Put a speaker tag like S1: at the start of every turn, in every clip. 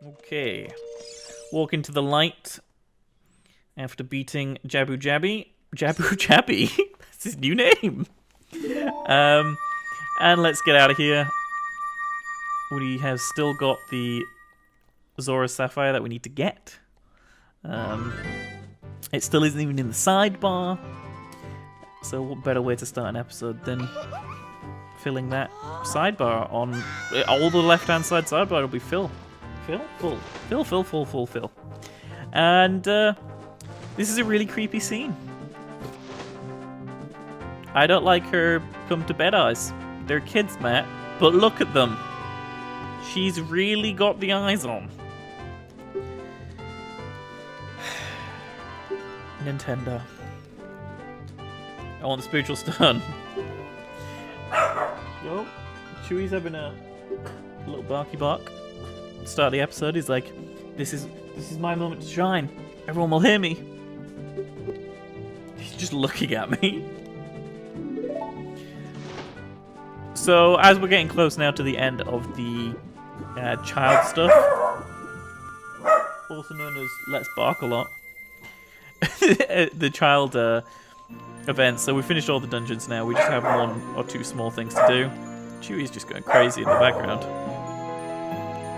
S1: Okay. Walk into the light after beating Jabu Jabby. Jabu Jabby? That's his new name. And let's get out of here. We have still got the Zora Sapphire that we need to get. It still isn't even in the sidebar. So what better way to start an episode than filling that sidebar on... all the left-hand side sidebar will be Phil. Phil. And this is a really creepy scene. I don't like her come-to-bed eyes. They're kids, Matt, but look at them. She's really got the eyes on. Nintendo. I want the spiritual stone. Yo, Chewie's having a little barky bark. Start of the episode, he's like, this is my moment to shine. Everyone will hear me. He's just looking at me. So, as we're getting close now to the end of the child stuff, also known as Let's Bark a Lot, the child events, so we finished all the dungeons now, we just have one or two small things to do. Chewie's just going crazy in the background.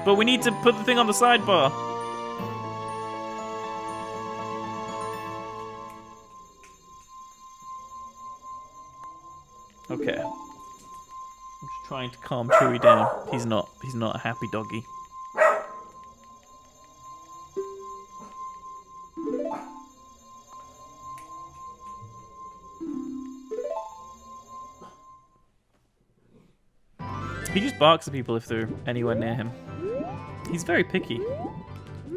S1: But we need to put the thing on the sidebar. Okay. I'm just trying to calm Chewie down. He's not a happy doggy. He just barks at people if they're anywhere near him. He's very picky.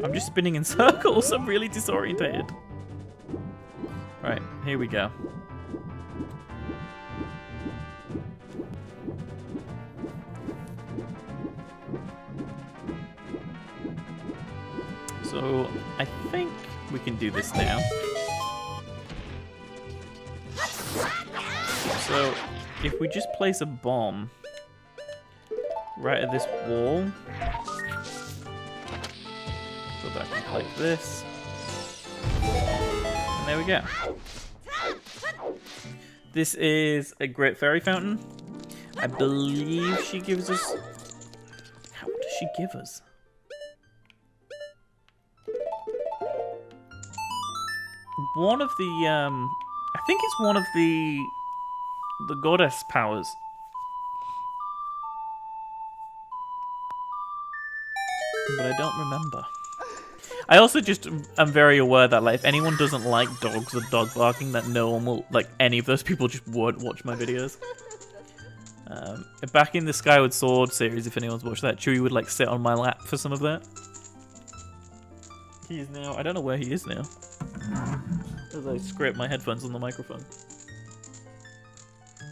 S1: I'm just spinning in circles. I'm really disorientated. Right, here we go. So, I think we can do this now. So, if we just place a bomb right at this wall, go back and like this, and there we go. This is a great fairy fountain. I believe she gives us... How does she give us? One of the, I think it's one of the goddess powers. But I don't remember. I also just am very aware that, like, if anyone doesn't like dogs or dog barking, that no one will, like, any of those people just won't watch my videos. Back in the Skyward Sword series, if anyone's watched that, Chewie would, like, sit on my lap for some of that. He is now, I don't know where he is now. As I scrape my headphones on the microphone.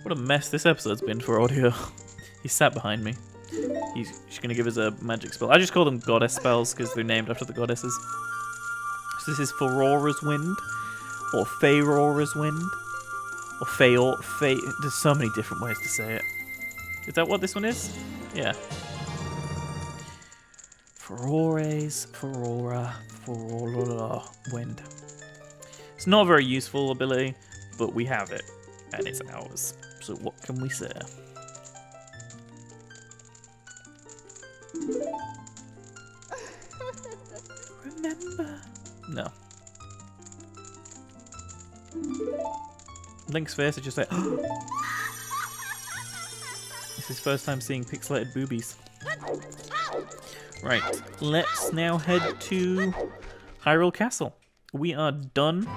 S1: What a mess this episode's been for audio. He sat behind me. She's going to give us a magic spell. I just call them goddess spells because they're named after the goddesses. So this is Ferora's Wind, or Feyrora's Wind, or Fey. There's so many different ways to say it. Is that what this one is? Yeah. Ferora Wind. It's not a very useful ability, but we have it, and it's ours. So what can we say? Remember? No. Link's face is just like... This is his first time seeing pixelated boobies. Right, let's now head to Hyrule Castle. We are done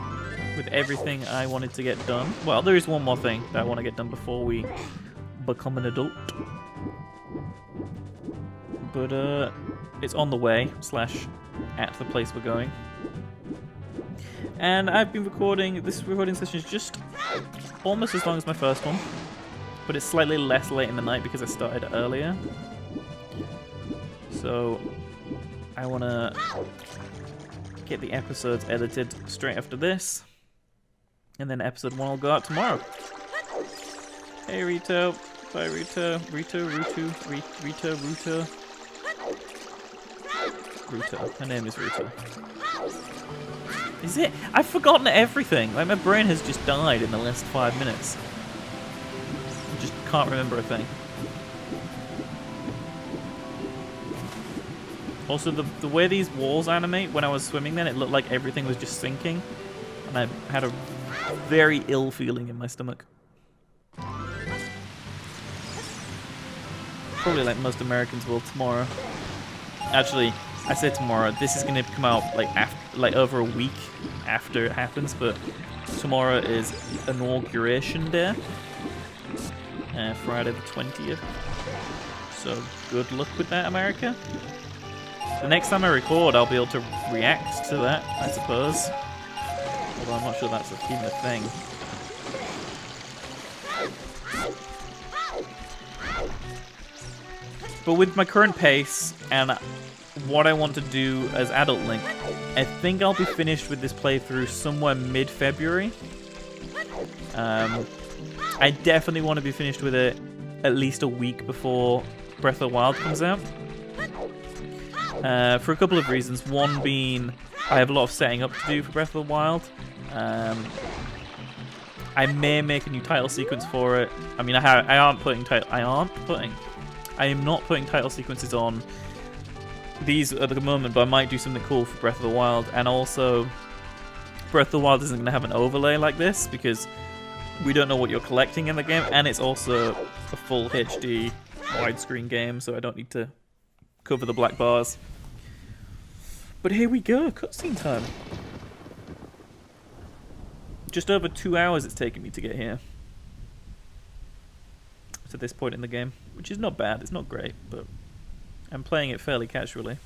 S1: with everything I wanted to get done. Well, there is one more thing that I want to get done before we become an adult. But it's on the way, / at the place we're going. And I've been recording, this recording session is just almost as long as my first one, but it's slightly less late in the night because I started earlier. So I want to get the episodes edited straight after this, and then episode 1 will go out tomorrow. Hey Rito, bye Rito, Rito. Ruto. Her name is Ruto. Is it? I've forgotten everything. Like, my brain has just died in the last 5 minutes. I just can't remember a thing. Also, the way these walls animate when I was swimming then, it looked like everything was just sinking. And I had a very ill feeling in my stomach. Probably like most Americans will tomorrow. Actually, I say tomorrow. This is going to come out like over a week after it happens, but tomorrow is inauguration day. Friday the 20th. So good luck with that, America. The next time I record, I'll be able to react to that, I suppose. Although I'm not sure that's even a thing. But with my current pace and what I want to do as Adult Link, I think I'll be finished with this playthrough somewhere mid-February. I definitely want to be finished with it at least a week before Breath of the Wild comes out. For a couple of reasons. One being, I have a lot of setting up to do for Breath of the Wild. I may make a new title sequence for it. I mean, I am not putting title sequences on these at the moment, but I might do something cool for Breath of the Wild. And also, Breath of the Wild isn't going to have an overlay like this because we don't know what you're collecting in the game, and it's also a full HD widescreen game, so I don't need to cover the black bars. But here we go, cutscene time. Just over 2 hours it's taken me to get here. To this point in the game, which is not bad, it's not great, but I'm playing it fairly casually.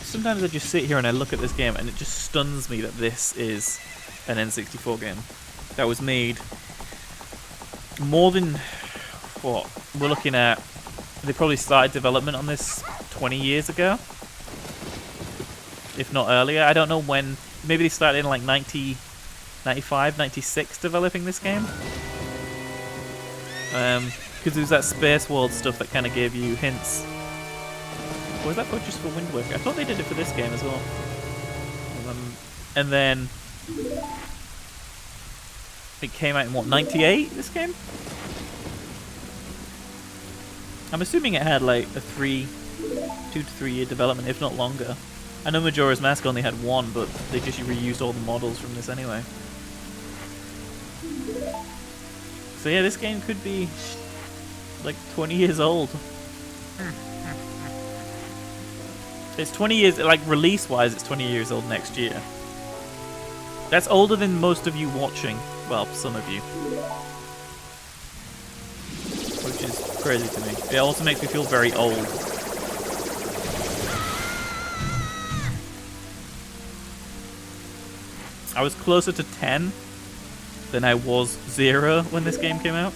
S1: Sometimes I just sit here and I look at this game and it just stuns me that this is an N64 game that was made more than, what, we're looking at, they probably started development on this 20 years ago, if not earlier. I don't know when, maybe they started in like 95, 96 developing this game. Because there was that Space World stuff that kind of gave you hints. Or was that just for Wind Waker? I thought they did it for this game as well. And then it came out in what, 98, this game? I'm assuming it had like a 2 to 3 year development, if not longer. I know Majora's Mask only had 1, but they just reused all the models from this anyway. So yeah, this game could be like 20 years old. It's 20 years, like release-wise, it's 20 years old next year. That's older than most of you watching. Well, some of you. Which is crazy to me. It also makes me feel very old. I was closer to 10 than I was 0 when this game came out.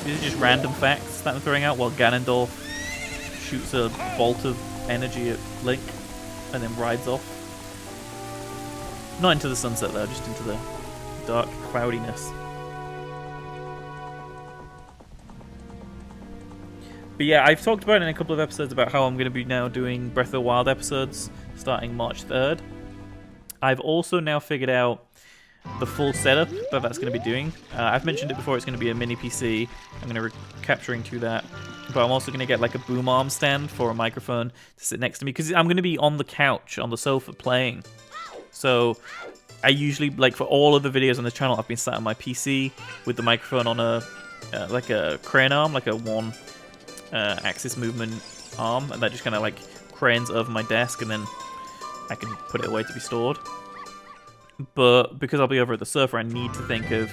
S1: These are just random facts that I'm throwing out while Ganondorf shoots a bolt of energy at Link and then rides off. Not into the sunset though, just into the dark cloudiness. But yeah, I've talked about it in a couple of episodes about how I'm going to be now doing Breath of the Wild episodes starting March 3rd. I've also now figured out the full setup that that's going to be doing. I've mentioned it before, it's going to be a mini PC. I'm going to be capturing to that. But I'm also going to get like a boom arm stand for a microphone to sit next to me, because I'm going to be on the couch, on the sofa playing. So I usually, like for all of the videos on this channel, I've been sat on my PC with the microphone on a like a crane arm, like a one axis movement arm, and that just kind of like cranes over my desk, and then I can put it away to be stored. But because I'll be over at the sofa, I need to think of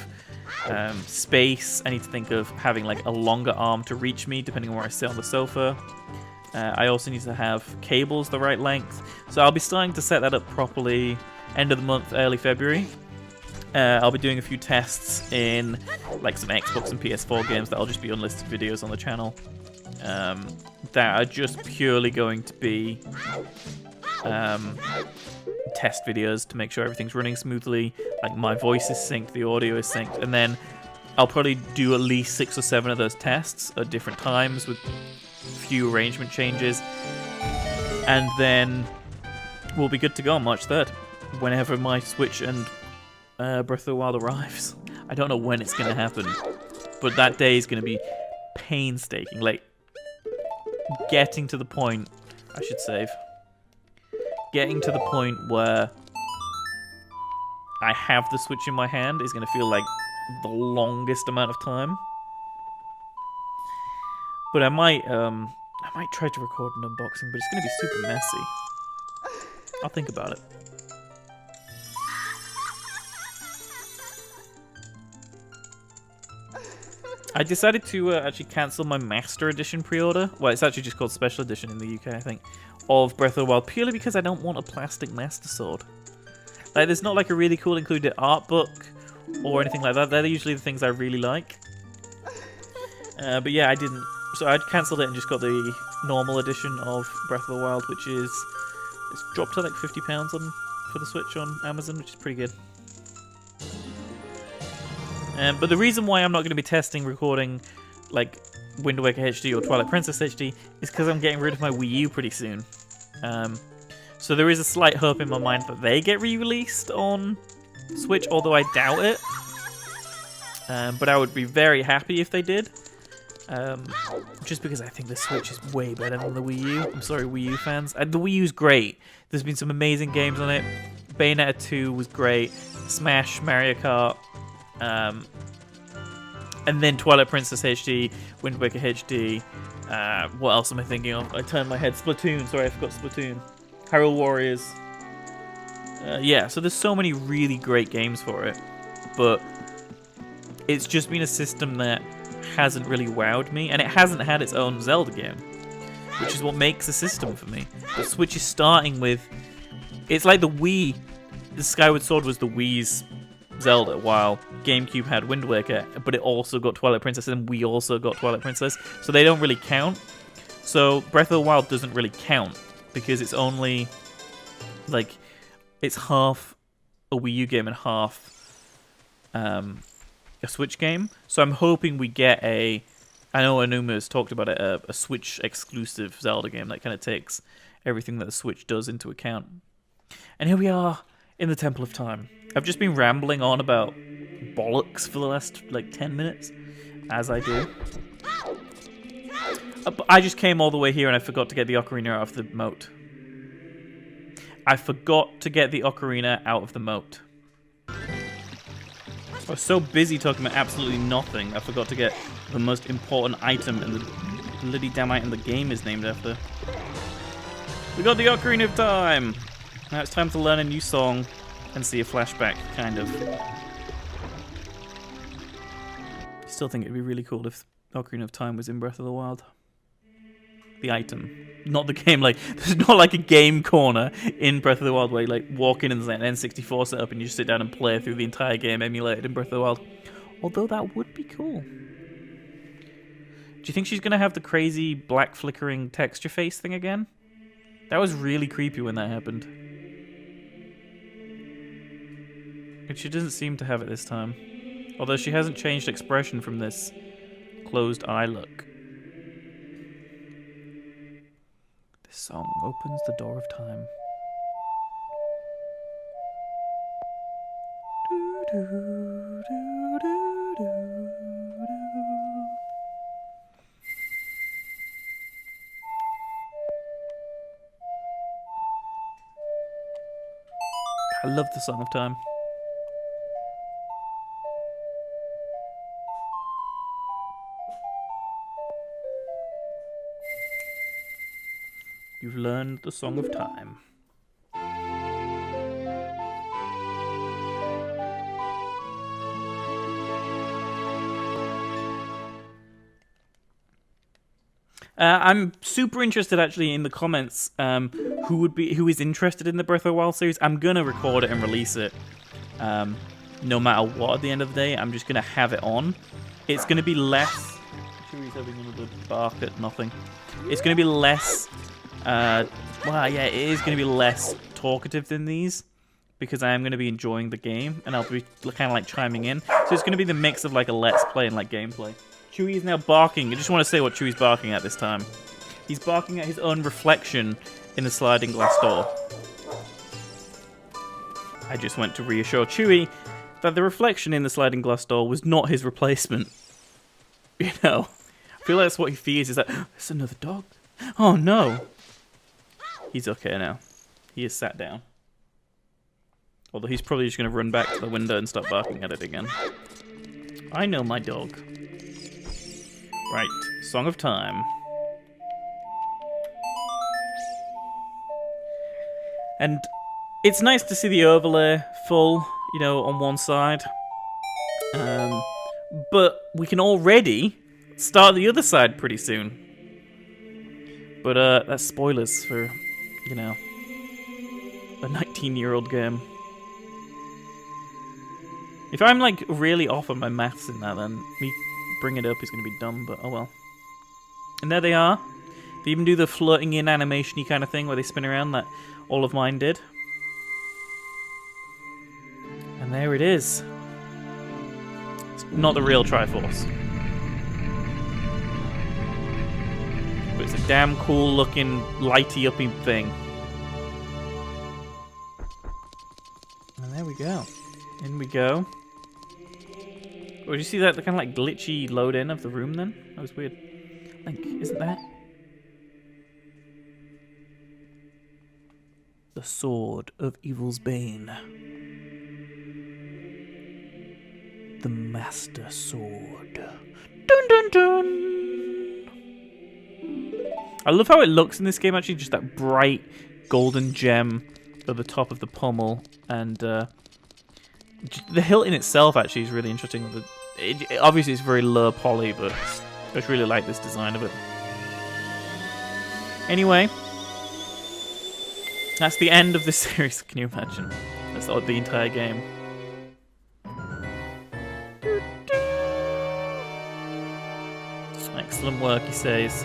S1: space. I need to think of having like a longer arm to reach me depending on where I sit on the sofa. I also need to have cables the right length. So I'll be starting to set that up properly end of the month, early February. I'll be doing a few tests in like some Xbox and PS4 games that'll just be unlisted videos on the channel. That are just purely going to be test videos to make sure everything's running smoothly. Like my voice is synced, the audio is synced, and then I'll probably do at least 6 or 7 of those tests at different times with few arrangement changes, and then we'll be good to go on March 3rd, whenever my Switch and Breath of the Wild arrives. I don't know when it's going to happen, but that day is going to be painstaking. Like, getting to the point... I should save. Getting to the point where I have the Switch in my hand is going to feel like the longest amount of time. But I might try to record an unboxing, but it's going to be super messy. I'll think about it. I decided to actually cancel my Master Edition pre-order. Well, it's actually just called Special Edition in the UK, I think, of Breath of the Wild, purely because I don't want a plastic Master Sword. Like, there's not like a really cool included art book or anything like that. They're usually the things I really like. But yeah, I didn't. So I cancelled it and just got the normal edition of Breath of the Wild, which is... It's dropped to like £50 for the Switch on Amazon, which is pretty good. But the reason why I'm not going to be recording like Wind Waker HD or Twilight Princess HD is because I'm getting rid of my Wii U pretty soon. So there is a slight hope in my mind that they get re-released on Switch, although I doubt it. But I would be very happy if they did. Just because I think the Switch is way better than the Wii U. I'm sorry, Wii U fans. The Wii U's great. There's been some amazing games on it. Bayonetta 2 was great. Smash, Mario Kart. And then Twilight Princess HD, Wind Waker HD. What else am I thinking of? I turned my head. Splatoon. Sorry, I forgot Splatoon. Hyrule Warriors. Yeah, so there's so many really great games for it. But it's just been a system that hasn't really wowed me. And it hasn't had its own Zelda game, which is what makes a system for me. The Switch is starting with... It's like the Wii. The Skyward Sword was the Wii's Zelda, while GameCube had Wind Waker, but it also got Twilight Princess, and we also got Twilight Princess, so they don't really count. So Breath of the Wild doesn't really count, because it's only, like, it's half a Wii U game and half a Switch game. So I'm hoping we get I know Anuma's talked about it, a Switch-exclusive Zelda game that kind of takes everything that the Switch does into account. And here we are in the Temple of Time. I've just been rambling on about bollocks for the last, like, 10 minutes, as I do. I just came all the way here and I forgot to get the ocarina out of the moat. I forgot to get the ocarina out of the moat. I was so busy talking about absolutely nothing, I forgot to get the most important item and the bloody damn item the game is named after. We got the Ocarina of Time! Now it's time to learn a new song and see a flashback, kind of. Still think it'd be really cool if Ocarina of Time was in Breath of the Wild. The item. Not the game, like, there's not like a game corner in Breath of the Wild where you, like, walk in and there's an N64 setup and you just sit down and play through the entire game emulated in Breath of the Wild. Although that would be cool. Do you think she's going to have the crazy black flickering texture face thing again? That was really creepy when that happened. And she doesn't seem to have it this time. Although she hasn't changed expression from this closed eye look. This song opens the door of time. I love the Song of Time. You've learned the Song of Time. I'm super interested, actually, in the comments. Who is interested in the Breath of the Wild series? I'm gonna record it and release it. No matter what, at the end of the day, I'm just gonna have it on. It's gonna be less. Chewy's having another bark at nothing. It's gonna be less Well, yeah, it is going to be less talkative than these, because I am going to be enjoying the game, and I'll be kind of like chiming in. So it's going to be the mix of like a let's play and like gameplay. Chewie is now barking. I just want to say what Chewie's barking at this time. He's barking at his own reflection in the sliding glass door. I just went to reassure Chewie that the reflection in the sliding glass door was not his replacement. You know, I feel like that's what he fears, is that, there's another dog. Oh no. He's okay now. He is sat down. Although he's probably just going to run back to the window and start barking at it again. I know my dog. Right, Song of Time. And it's nice to see the overlay full, you know, on one side. But we can already start the other side pretty soon. But that's spoilers for, you know, a 19-year-old game. If I'm like really off on my maths in that, then me bringing it up is going to be dumb, but oh well. And there they are. They even do the floating in animation-y kind of thing where they spin around that all of mine did. And there it is. It's not the real Triforce. But it's a damn cool looking lighty-uppy thing. And there we go. In we go. Oh, did you see that kind of like glitchy load in of the room then? That was weird. Link, isn't that? The Sword of Evil's Bane. The Master Sword. Dun dun dun! I love how it looks in this game actually, just that bright golden gem at the top of the pommel, and the hilt in itself actually is really interesting. Obviously it's very low poly, but I just really like this design of it. Anyway, that's the end of this series. Can you imagine? That's the entire game. Excellent work, he says.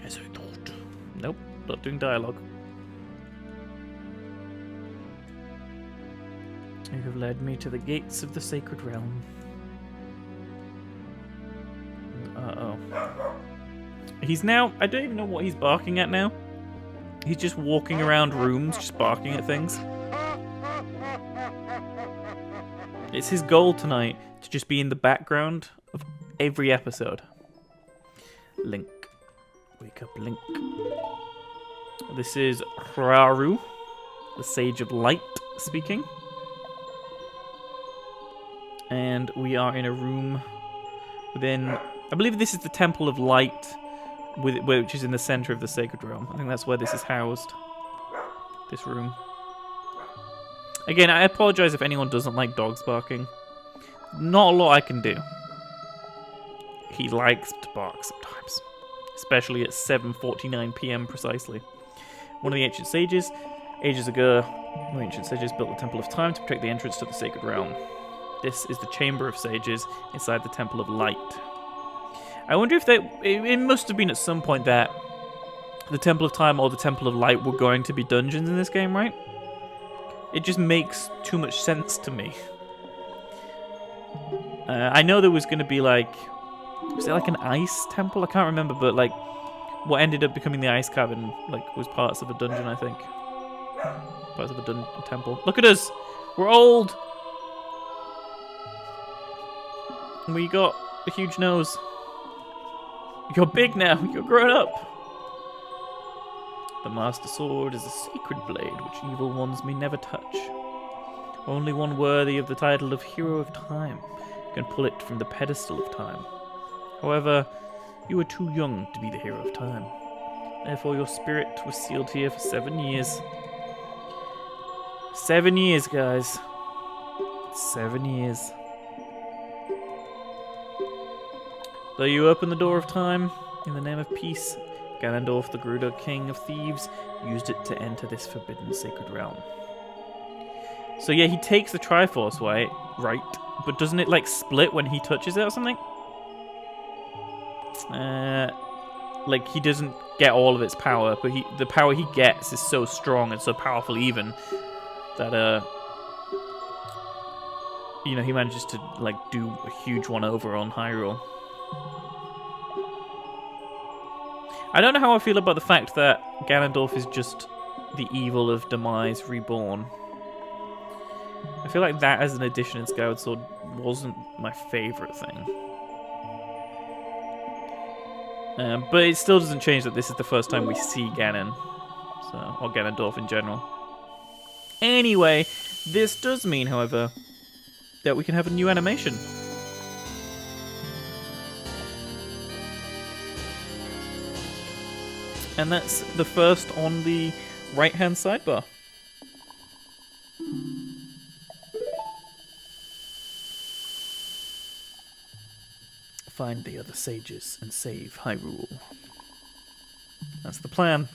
S1: As I thought. Nope, not doing dialogue. You have led me to the gates of the sacred realm. Uh-oh. He's now... I don't even know what he's barking at now. He's just walking around rooms, just barking at things. It's his goal tonight to just be in the background of every episode. Link. Wake up, Link. This is Hraru, the Sage of Light, speaking. And we are in a room within... I believe this is the Temple of Light, which is in the center of the Sacred Realm. I think that's where this is housed. This room. Again, I apologize if anyone doesn't like dogs barking. Not a lot I can do. He likes to bark sometimes. Especially at 7:49 PM precisely. One of the ancient sages, ages ago, the ancient sages built the Temple of Time to protect the entrance to the Sacred Realm. This is the Chamber of Sages inside the Temple of Light. I wonder if it must have been at some point that the Temple of Time or the Temple of Light were going to be dungeons in this game, right? It just makes too much sense to me. I know there was going to be like... Was it like an ice temple? I can't remember, but like what ended up becoming the ice cabin like was parts of a dungeon, I think. Parts of a temple. Look at us! We're old! And we got a huge nose. You're big now. You're grown up. The Master Sword is a sacred blade which evil ones may never touch. Only one worthy of the title of Hero of Time can pull it from the pedestal of time. However, you are too young to be the Hero of Time. Therefore, your spirit was sealed here for 7 years. 7 years, guys. 7 years. Though you open the door of time, in the name of peace, Ganondorf, the Gerudo King of Thieves, used it to enter this forbidden sacred realm. So yeah, he takes the Triforce away, right? But doesn't it like split when he touches it or something? Like he doesn't get all of its power, but the power he gets is so strong and so powerful even that you know, he manages to like do a huge one over on Hyrule. I don't know how I feel about the fact that Ganondorf is just the evil of Demise reborn. I feel like that as an addition in Skyward Sword wasn't my favourite thing. But it still doesn't change that this is the first time we see Ganon. So, or Ganondorf in general. Anyway, this does mean, however, that we can have a new animation. And that's the first on the right-hand sidebar. Find the other sages and save Hyrule. That's the plan.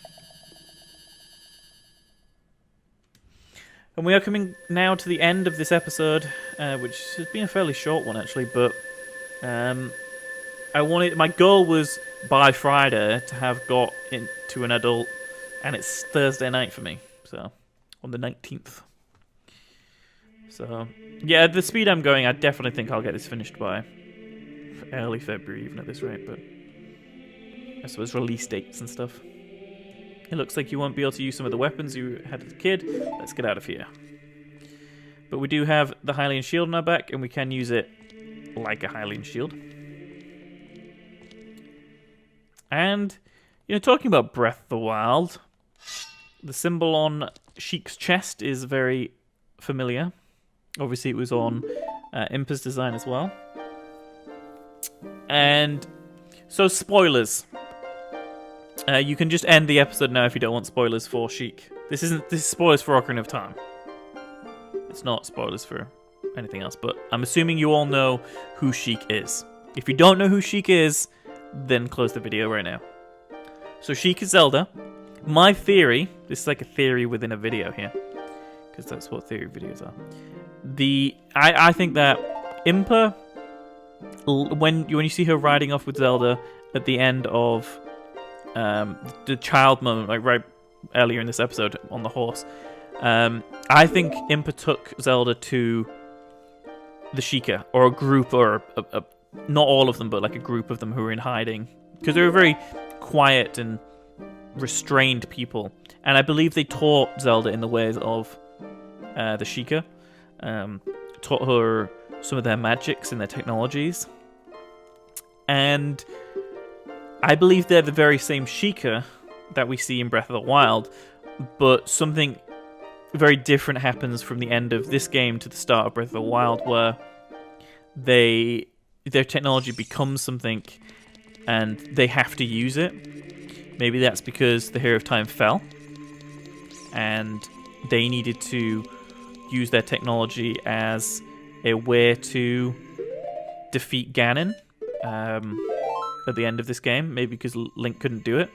S1: And we are coming now to the end of this episode, which has been a fairly short one actually, but my goal was by Friday to have got into an adult, and it's Thursday night for me, so on the 19th. So yeah, the speed I'm going, I definitely think I'll get this finished by early February, even at this rate, but I suppose release dates and stuff. It looks like you won't be able to use some of the weapons you had as a kid. Let's get out of here. But we do have the Hylian shield in our back, and we can use it like a Hylian shield. And, you know, talking about Breath of the Wild, the symbol on Sheik's chest is very familiar. Obviously, it was on Impa's design as well. And so, spoilers. You can just end the episode now if you don't want spoilers for Sheik. This is spoilers for Ocarina of Time. It's not spoilers for anything else, but I'm assuming you all know who Sheik is. If you don't know who Sheik is, then close the video right now. So Sheik is Zelda. My theory, this is like a theory within a video here, because that's what theory videos are. I think that Impa, when you see her riding off with Zelda at the end of the child moment, like right earlier in this episode on the horse, I think Impa took Zelda to the Sheikah, or a group, or not all of them, but like a group of them who were in hiding, because they were very quiet and restrained people, and I believe they taught Zelda in the ways of the Sheikah, taught her some of their magics and their technologies, and I believe they're the very same Sheikah that we see in Breath of the Wild, but something very different happens from the end of this game to the start of Breath of the Wild, where their technology becomes something and they have to use it. Maybe that's because the Hero of Time fell and they needed to use their technology as a way to defeat Ganon at the end of this game. Maybe because Link couldn't do it.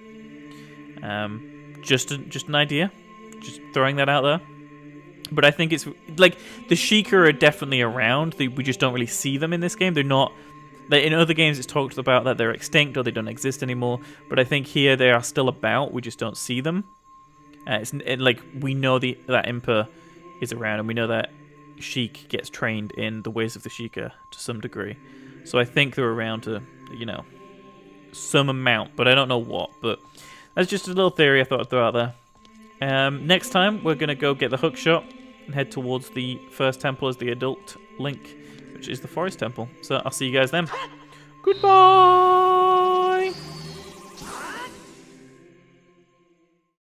S1: Just an idea. Just throwing that out there. But I think it's like the Sheikah are definitely around. We just don't really see them in this game. They're not. In other games, it's talked about that they're extinct or they don't exist anymore. But I think here they are still about. We just don't see them. Like we know that Impa is around, and we know that Sheik gets trained in the ways of the Sheikah to some degree. So I think they're around to, you know, some amount, but I don't know what. But that's just a little theory I thought I'd throw out there. Next time, we're going to go get the hookshot and head towards the first temple as the adult Link, which is the Forest Temple. So I'll see you guys then. Goodbye!